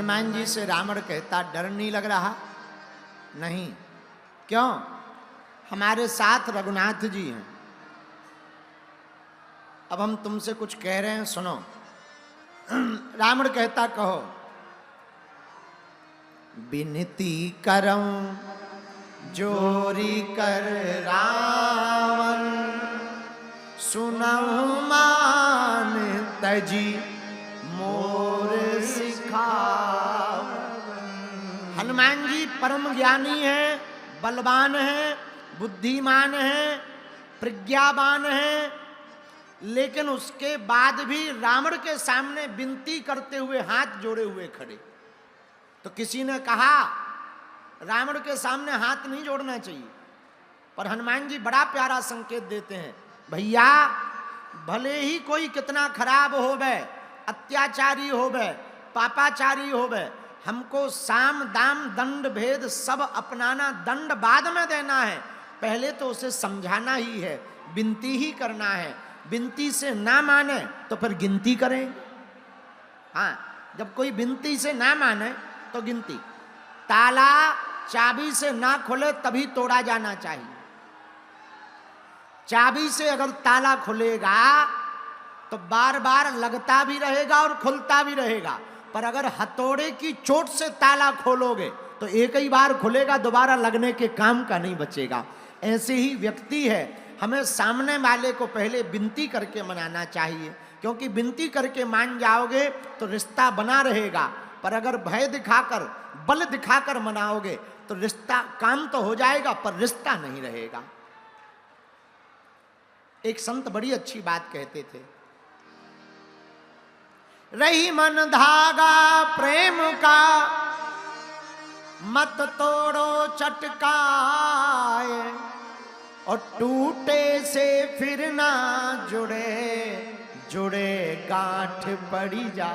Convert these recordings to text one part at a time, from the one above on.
हनुमान जी से रावण कहता डर नहीं लग रहा? नहीं। क्यों? हमारे साथ रघुनाथ जी हैं। अब हम तुमसे कुछ कह रहे हैं, सुनो। रावण कहता कहो। विनती करऊं जोरी कर रावण, सुनऊं मान तजी मोर सिखावन। हनुमान जी परम ज्ञानी हैं, बलवान हैं, बुद्धिमान हैं, प्रज्ञावान हैं, लेकिन उसके बाद भी रावण के सामने विनती करते हुए हाथ जोड़े हुए खड़े। तो किसी ने कहा रावण के सामने हाथ नहीं जोड़ना चाहिए, पर हनुमान जी बड़ा प्यारा संकेत देते हैं। भैया, भले ही कोई कितना खराब होवे, अत्याचारी होवे, पापाचारी होवे, हमको साम दाम दंड भेद सब अपनाना, दंड बाद में देना है, पहले तो उसे समझाना ही है, विनती ही करना है। विनती से ना माने तो फिर गिनती करेंगे। हाँ, जब कोई विनती से ना माने तो गिनती। ताला चाबी से ना खुले तभी तोड़ा जाना चाहिए। चाबी से अगर ताला खुलेगा तो बार बार लगता भी रहेगा और खुलता भी रहेगा, पर अगर हथौड़े की चोट से ताला खोलोगे तो एक ही बार खुलेगा, दोबारा लगने के काम का नहीं बचेगा। ऐसे ही व्यक्ति है, हमें सामने वाले को पहले विनती करके मनाना चाहिए, क्योंकि विनती करके मान जाओगे तो रिश्ता बना रहेगा, पर अगर भय दिखाकर, बल दिखाकर मनाओगे तो रिश्ता, काम तो हो जाएगा पर रिश्ता नहीं रहेगा। एक संत बड़ी अच्छी बात कहते थे। रही मन धागा प्रेम का, मत तोड़ो चटकाए, और टूटे से फिर ना जुड़े, जुड़े गांठ पड़ी जा।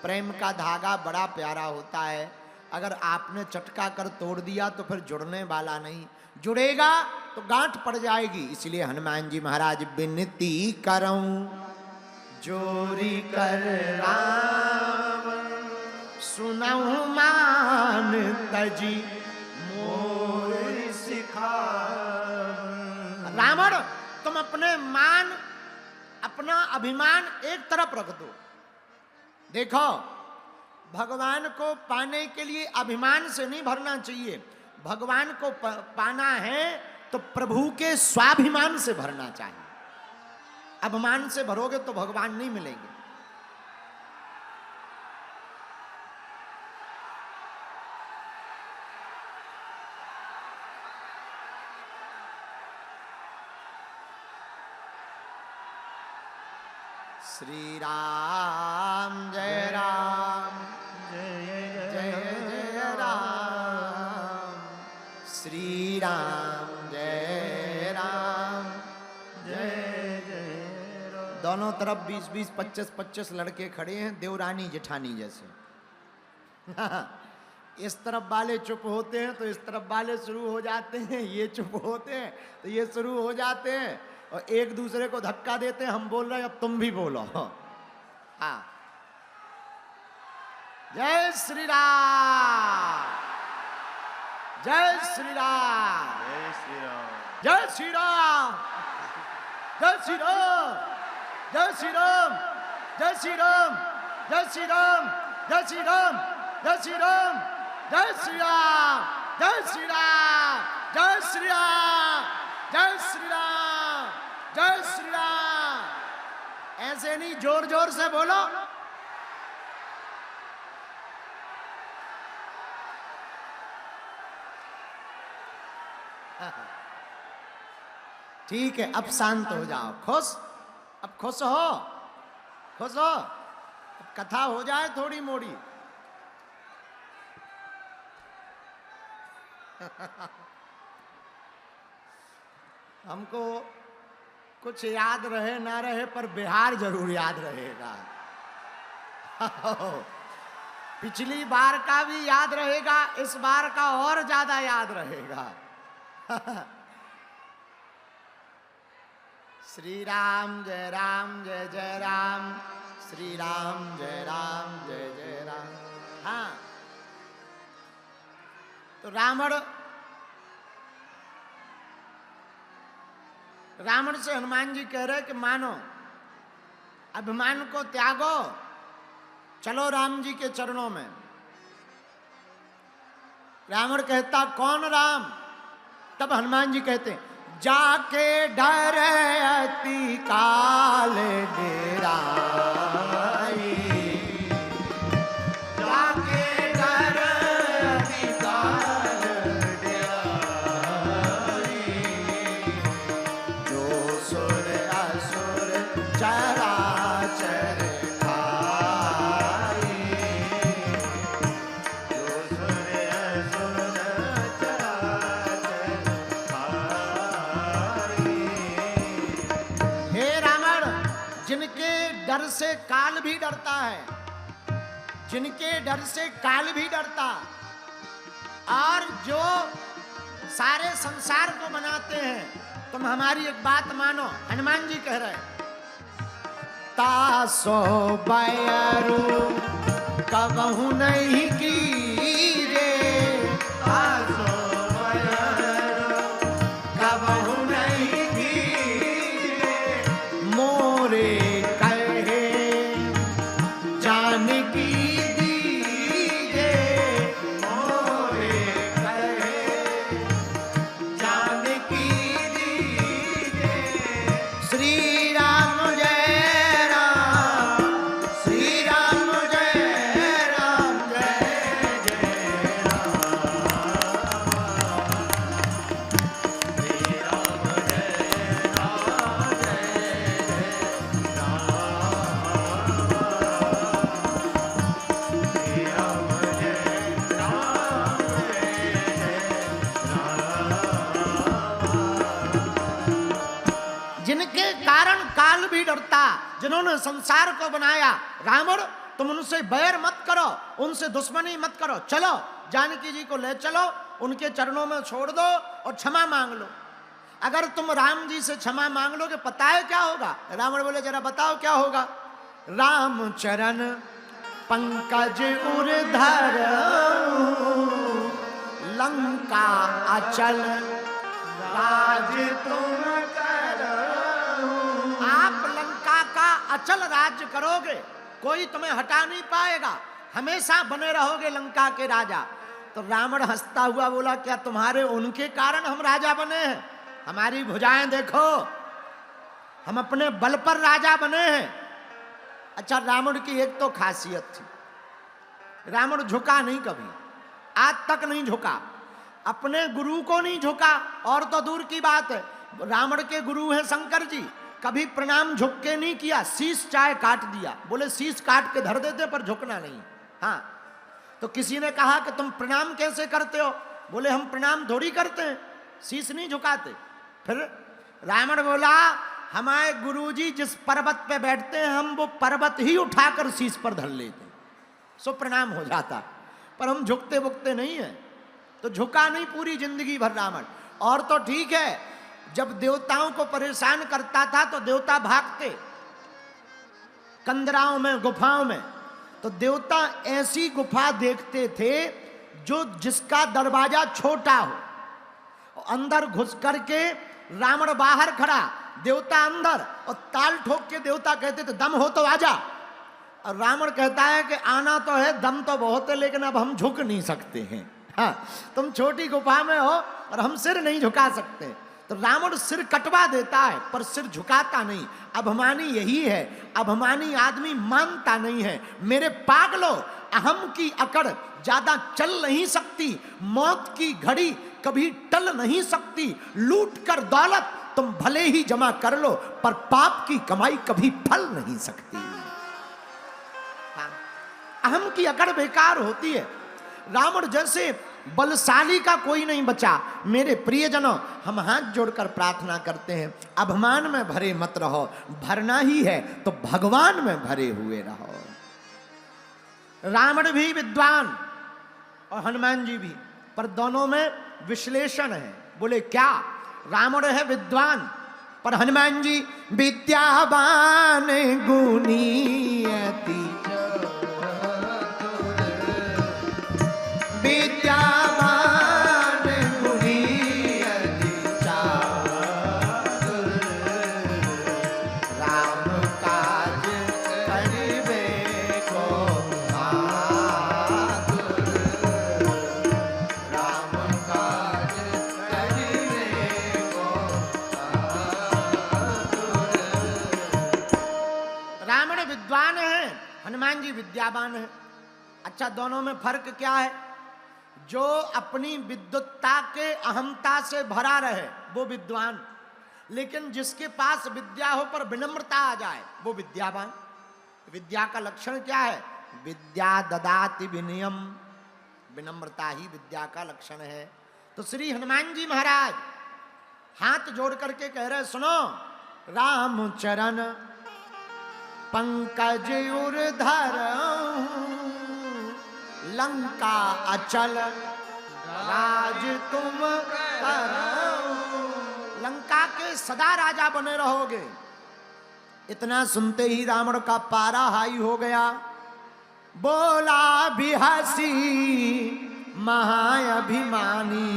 प्रेम का धागा बड़ा प्यारा होता है, अगर आपने चटका कर तोड़ दिया तो फिर जुड़ने वाला नहीं, जुड़ेगा तो गांठ पड़ जाएगी। इसलिए हनुमान जी महाराज विनती करऊं जोरी कर रावण, सुनऊं मान तजी मोर सिखावन। रावण, तुम अपने मान, अपना अभिमान एक तरफ रख दो। देखो, भगवान को पाने के लिए अभिमान से नहीं भरना चाहिए। भगवान को पाना है तो प्रभु के स्वाभिमान से भरना चाहिए। अभिमान से भरोगे तो भगवान नहीं मिलेंगे। श्री राम जय राम, जय जय जय राम, श्री राम जय राम, जय जय राम। दोनों तरफ 20-20, 25-25 लड़के खड़े हैं, देवरानी जेठानी जैसे। इस तरफ वाले चुप होते हैं तो इस तरफ वाले शुरू हो जाते हैं, ये चुप होते हैं तो ये शुरू हो जाते हैं, और एक दूसरे को धक्का देते हैं। हम बोल रहे हैं, अब तुम भी बोलो। हाँ, जय श्री राम, जय श्री राम, जय श्री राम, जय श्री राम, जय श्री राम, जय श्री राम, जय श्री राम, जय श्री राम, जय श्री राम, जय श्री राम, जय श्री राम, जय श्री राम, जय श्री राम, जय श्री राम, जय श्री राम। ऐसे नहीं, जोर जोर से बोलो। ठीक है, अब शांत हो जाओ, खुश, अब खुश हो, खुश हो, अब कथा हो जाए थोड़ी मोड़ी। हमको कुछ याद रहे ना रहे, पर बिहार जरूर याद रहेगा। पिछली बार का भी याद रहेगा, इस बार का और ज्यादा याद रहेगा। श्री राम जय जय राम, श्री राम जय जय राम, रावण से हनुमान जी कह रहे कि मानो, अभिमान को त्यागो, चलो राम जी के चरणों में। रावण कहता कौन राम? तब हनुमान जी कहते जाके डर अति काल डेराई, जाके डर अति काल डेराई, जो सुर असुर चराचर खाई, जो सुर असुर चराचर खाई। हे रावण, जिनके डर से काल भी डरता है, जिनके डर से काल भी डरता, और जो सारे संसार को बनाते हैं, तुम हमारी एक बात मानो। हनुमान जी कह रहे हैं तासो बैरू कबहू नहीं की रे, तासो बैरू कबहू नहीं की रे, मोरे कहे जानकी दीजे, मोरे कहे जानकी दीजे। श्री राम जय राम, श्री राम जय राम, जय जय राम, श्री राम जय राम, जय जय राम, श्री राम जय राम, जय जय। जिनके कारण काल भी डरता, जिन्होंने संसार को बनाया, रावण तुम उनसे बैर मत करो, उनसे दुश्मनी मत करो, चलो जानकी जी को ले चलो, उनके चरणों में छोड़ दो और क्षमा मांग लो। अगर तुम राम जी से क्षमा मांग लोगे, पता है क्या होगा? रावण बोले जरा बताओ क्या होगा? राम चरण पंकज उर्धर, लंका अचल राज तुम करो। आप लंका का अचल राज्य करोगे, कोई तुम्हें हटा नहीं पाएगा, हमेशा बने रहोगे लंका के राजा। तो रावण हंसता हुआ बोला क्या तुम्हारे उनके कारण हम राजा बने हैं? हमारी भुजाएं देखो, हम अपने बल पर राजा बने हैं। अच्छा, रावण की एक तो खासियत थी, रावण झुका नहीं कभी, आज तक नहीं झुका, अपने गुरु को नहीं झुका, और तो दूर की बात है, रावण के गुरु हैं शंकर जी, कभी प्रणाम झुक के नहीं किया, शीश चाहे काट दिया, बोले शीश काट के धर देते पर झुकना नहीं। हाँ, तो किसी ने कहा कि तुम प्रणाम कैसे करते हो? बोले हम प्रणाम थोड़ी करते हैं, शीश नहीं झुकाते। फिर रावण बोला हमारे गुरुजी जिस पर्वत पे बैठते हैं, हम वो पर्वत ही उठाकर शीश पर धर लेते, सो प्रणाम हो जाता, पर हम झुकते बुकते नहीं है। तो झुका नहीं पूरी जिंदगी भर रावण। और तो ठीक है, जब देवताओं को परेशान करता था तो देवता भागते कंदराओं में, गुफाओं में, तो देवता ऐसी गुफा देखते थे जो जिसका दरवाजा छोटा हो, अंदर घुस करके रावण बाहर खड़ा, देवता अंदर, और ताल ठोक के देवता कहते थे दम हो तो आजा। और रावण कहता है कि आना तो है, दम तो बहुत है, लेकिन अब हम झुक नहीं सकते हैं। हाँ, तुम छोटी गुफा में हो और हम सिर नहीं झुका सकते। तो रावण सिर कटवा देता है पर सिर झुकाता नहीं। अभिमानी यही है, अभिमानी आदमी मानता नहीं है। मेरे पागलों, अहम की अकड़ ज्यादा चल नहीं सकती, मौत की घड़ी कभी टल नहीं सकती। लूट कर दौलत तुम भले ही जमा कर लो, पर पाप की कमाई कभी फल नहीं सकती। हाँ, अहम की अकड़ बेकार होती है। रावण जैसे बलशाली का कोई नहीं बचा। मेरे प्रियजनों, हम हाथ जोड़कर प्रार्थना करते हैं, अभिमान में भरे मत रहो, भरना ही है तो भगवान में भरे हुए रहो। रावण भी विद्वान और हनुमान जी भी, पर दोनों में विश्लेषण है। बोले क्या? रावण है विद्वान, पर हनुमान जी विद्यावान गुणी अति, विद्यावान विद्यावान है। अच्छा, दोनों में फर्क क्या है? जो अपनी विद्वत्ता के अहमता से भरा रहे वो विद्वान, लेकिन जिसके पास विद्या हो पर विनम्रता आ जाए वो विद्यावान। विद्या का लक्षण क्या है? विद्या ददाति विनयम, विनम्रता ही विद्या का लक्षण है। तो श्री हनुमान जी महाराज हाथ जोड़ करके कह रहे, सुनो, रामचरण पंकज उर्धर लंका अचल राज तुम करो। लंका के सदा राजा बने रहोगे। इतना सुनते ही रावण का पारा हाई हो गया। बोला भी हंसी महाअभिमानी,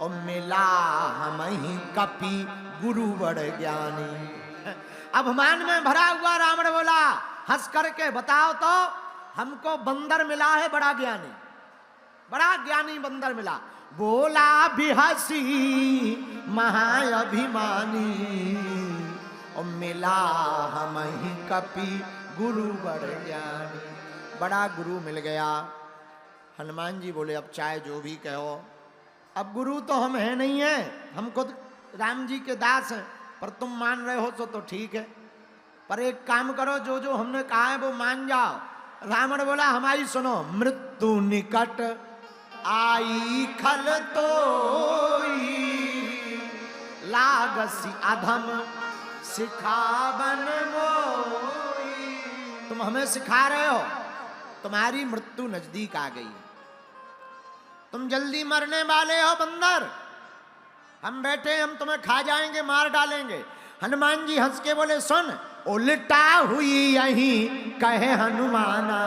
और मिला हम ही कपि गुरुवर ज्ञानी। अभिमान में भरा हुआ रावण बोला हंस करके, बताओ तो, हमको बंदर मिला है बड़ा ज्ञानी, बड़ा ज्ञानी बंदर मिला। बोला भी हंसी महाअभिमानी, और मिला हम ही कपि गुरुवर ज्ञानी। बड़ा गुरु मिल गया। हनुमान जी बोले, अब चाहे जो भी कहो, अब गुरु तो हम है नहीं है, हम खुद राम जी के दास हैं, पर तुम मान रहे हो तो ठीक है, पर एक काम करो, जो जो हमने कहा है वो मान जाओ। रावण बोला, हमारी सुनो, मृत्यु निकट आई खल तो लागसी अधम सिखावन मोई। तुम हमें सिखा रहे हो, तुम्हारी मृत्यु नजदीक आ गई, तुम जल्दी मरने वाले हो बंदर, हम बैठे, हम तुम्हें खा जाएंगे, मार डालेंगे। हनुमान जी हंस के बोले, सुन, उल्टा हुई यहीं कहे हनुमाना,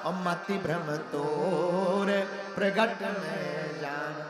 और मति भ्रम तोर प्रगट में जाना।